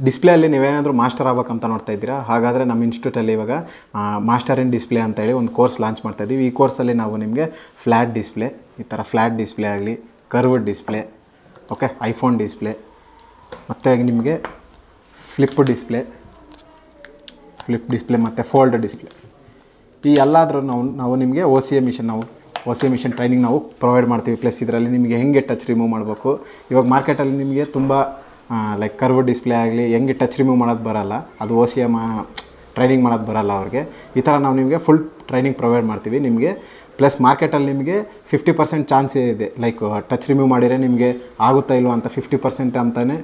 ಡಿಸ್ಪ್ಲೇಯಲ್ಲಿ ನೀವೇನಾದರೂ ಮಾಸ್ಟರ್ ಆಗ್ಬೇಕಂತ ನೋಡ್ತಾ ಇದ್ದೀರಾ, ಹಾಗಾದರೆ ನಮ್ಮ ಇನ್ಸ್ಟಿಟ್ಯೂಟಲ್ಲಿ ಇವಾಗ ಮಾಸ್ಟರ್ ಇನ್ ಡಿಸ್ಪ್ಲೇ ಅಂತೇಳಿ ಒಂದು ಕೋರ್ಸ್ ಲಾಂಚ್ ಮಾಡ್ತಾಯಿದ್ದೀವಿ. ಈ ಕೋರ್ಸಲ್ಲಿ ನಾವು ನಿಮಗೆ ಫ್ಲ್ಯಾಟ್ ಡಿಸ್ಪ್ಲೇ, ಈ ಥರ ಫ್ಲ್ಯಾಟ್ ಡಿಸ್ಪ್ಲೇ ಆಗಲಿ, curved display, okay, iPhone display, ಮತ್ತು ನಿಮಗೆ ಫ್ಲಿಪ್ ಡಿಸ್ಪ್ಲೇ ಮತ್ತು ಫೋಲ್ಡ್ ಡಿಸ್ಪ್ಲೇ, ಈ ಎಲ್ಲಾದರೂ ನಾವು ನಿಮಗೆ O C A machine training ನಾವು ಪ್ರೊವೈಡ್ ಮಾಡ್ತೀವಿ. ಪ್ಲಸ್ ಇದರಲ್ಲಿ ನಿಮಗೆ ಹೆಂಗೆ ಟಚ್ ರಿಮೂವ್ ಮಾಡಬೇಕು, ಇವಾಗ ಮಾರ್ಕೆಟಲ್ಲಿ ನಿಮಗೆ ತುಂಬ ಲೈಕ್ ಕರ್ವ್ಡ್ ಡಿಸ್ಪ್ಲೇ ಆಗಲಿ ಹೆಂಗೆ ಟಚ್ ರಿಮೂವ್ ಮಾಡೋದು ಬರೋಲ್ಲ, ಅದು ಒ ಸಿ ಎಮ್ ಟ್ರೈನಿಂಗ್ ಮಾಡೋದು ಬರೋಲ್ಲ ಅವ್ರಿಗೆ. ಈ ಥರ ನಾವು ನಿಮಗೆ ಫುಲ್ ಟ್ರೈನಿಂಗ್ ಪ್ರೊವೈಡ್ ಮಾಡ್ತೀವಿ ನಿಮಗೆ. ಪ್ಲಸ್ ಮಾರ್ಕೆಟಲ್ಲಿ ನಿಮಗೆ 50% ಚಾನ್ಸೇ ಇದೆ, ಲೈಕ್ ಟಚ್ ರಿಮೂವ್ ಮಾಡಿದರೆ ನಿಮಗೆ ಆಗುತ್ತಾ ಇಲ್ವ ಅಂತ 50% ಅಂತಲೇ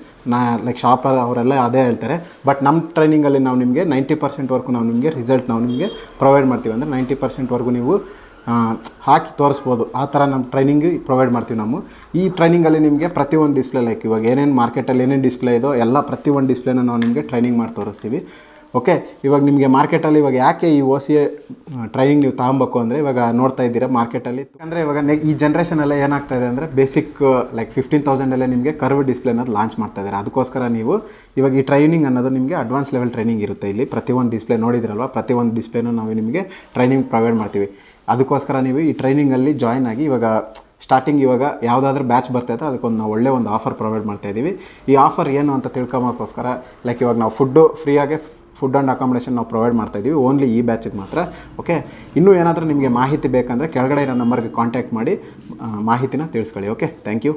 ಲೈಕ್ ಶಾಪರ್ ಅವರೆಲ್ಲ ಅದೇ ಹೇಳ್ತಾರೆ. ಬಟ್ ನಮ್ಮ ಟ್ರೈನಿಂಗಲ್ಲಿ ನಾವು ನಿಮಗೆ 90%ವರೆಗೂ ನಾವು ನಿಮಗೆ ರಿಸಲ್ಟ್ ನಾವು ನಿಮಗೆ ಪ್ರೊವೈಡ್ ಮಾಡ್ತೀವಿ. ಅಂದರೆ 90%ವರೆಗೂ ನೀವು ಹಾಕಿ ತೋರಿಸ್ಬೋದು, ಆ ಥರ ನಮ್ಮ ಟ್ರೈನಿಂಗ್ ಪ್ರೊವೈಡ್ ಮಾಡ್ತೀವಿ ನಾವು. ಈ ಟ್ರೈನಿಂಗಲ್ಲಿ ನಿಮಗೆ ಪ್ರತಿಯೊಂದು ಡಿಸ್ಪ್ಲೇ ಲೈಕ್ ಇವಾಗ ಏನೇನು ಮಾರ್ಕೆಟಲ್ಲಿ ಏನೇನು ಡಿಸ್ಪ್ಲೇ ಇದೋ ಎಲ್ಲ ಪ್ರತಿಯೊಂದು ಡಿಸ್ಪ್ಲೇನ ನಾವು ನಿಮಗೆ ಟ್ರೈನಿಂಗ್ ಮಾಡಿ ತೋರಿಸ್ತೀವಿ. ಓಕೆ, ಇವಾಗ ನಿಮಗೆ ಮಾರ್ಕೆಟಲ್ಲಿ ಇವಾಗ ಯಾಕೆ ಈ ಒ ಸಿ ಎ ಟ್ರೈನಿಂಗ್ ನೀವು ತಗೊಬೇಕು ಅಂದರೆ, ಇವಾಗ ನೋಡ್ತಾ ಇದ್ದೀರಾ ಮಾರ್ಕೆಟಲ್ಲಿ ಅಂದರೆ ಇವಾಗ ಈ ಜನ್ರೇಷನಲ್ಲೇ ಏನಾಗ್ತಾಯಿದೆ ಅಂದರೆ ಬೇಸಿಕ್ ಲೈಕ್ 15,000 ನಿಮಗೆ ಕರ್ವ್ ಡಿಸ್ಪ್ಲೇ ಅನ್ನೋದು ಲಾಂಚ್ ಮಾಡ್ತಾ ಇದ್ದಾರೆ. ಅದಕ್ಕೋಸ್ಕರ ನೀವು ಇವಾಗ ಈ ಟ್ರೈನಿಂಗ್ ಅನ್ನೋದು ನಿಮಗೆ ಅಡ್ವಾನ್ಸ್ ಲೆವೆಲ್ ಟ್ರೈನಿಂಗ್ ಇರುತ್ತೆ. ಇಲ್ಲಿ ಪ್ರತಿಯೊಂದು ಡಿಸ್ಪ್ಲೇ ನೋಡಿದ್ರಲ್ವ, ಪ್ರತಿಯೊಂದು ಡಿಸ್ಪ್ಲೇನೂ ನಾವು ನಿಮಗೆ ಟ್ರೈನಿಂಗ್ ಪ್ರೊವೈಡ್ ಮಾಡ್ತೀವಿ. ಅದಕ್ಕೋಸ್ಕರ ನೀವು ಈ ಟ್ರೈನಿಂಗಲ್ಲಿ ಜಾಯ್ನ್ ಆಗಿ ಇವಾಗ ಸ್ಟಾರ್ಟಿಂಗ್ ಇವಾಗ ಯಾವುದಾದ್ರೂ ಬ್ಯಾಚ್ ಬರ್ತಾಯಿದ್ರೆ ಅದಕ್ಕೊಂದು ನಾವು ಒಳ್ಳೆ ಒಂದು ಆಫರ್ ಪ್ರೊವೈಡ್ ಮಾಡ್ತಾಯಿದ್ದೀವಿ. ಈ ಆಫರ್ ಏನು ಅಂತ ತಿಳ್ಕೊಳಕ್ಕೋಸ್ಕರ ಲೈಕ್ ಇವಾಗ ನಾವು ಫ್ರೀಯಾಗೆ ಫುಡ್ ಆ್ಯಂಡ್ ಅಕಾಮಿಡೇಷನ್ ನಾವು ಪ್ರೊವೈಡ್ ಮಾಡ್ತಾಯಿದ್ದೀವಿ ಓನ್ಲಿ ಈ ಬ್ಯಾಚಿಗೆ ಮಾತ್ರ. ಓಕೆ, ಇನ್ನೂ ಏನಾದರೂ ನಿಮಗೆ ಮಾಹಿತಿ ಬೇಕಂದರೆ ಕೆಳಗಡೆ ಇರೋ ನಂಬರ್ಗೆ ಕಾಂಟ್ಯಾಕ್ಟ್ ಮಾಡಿ ಮಾಹಿತಿನ ತಿಳಿಸ್ಕೊಳ್ಳಿ. Okay, thank you.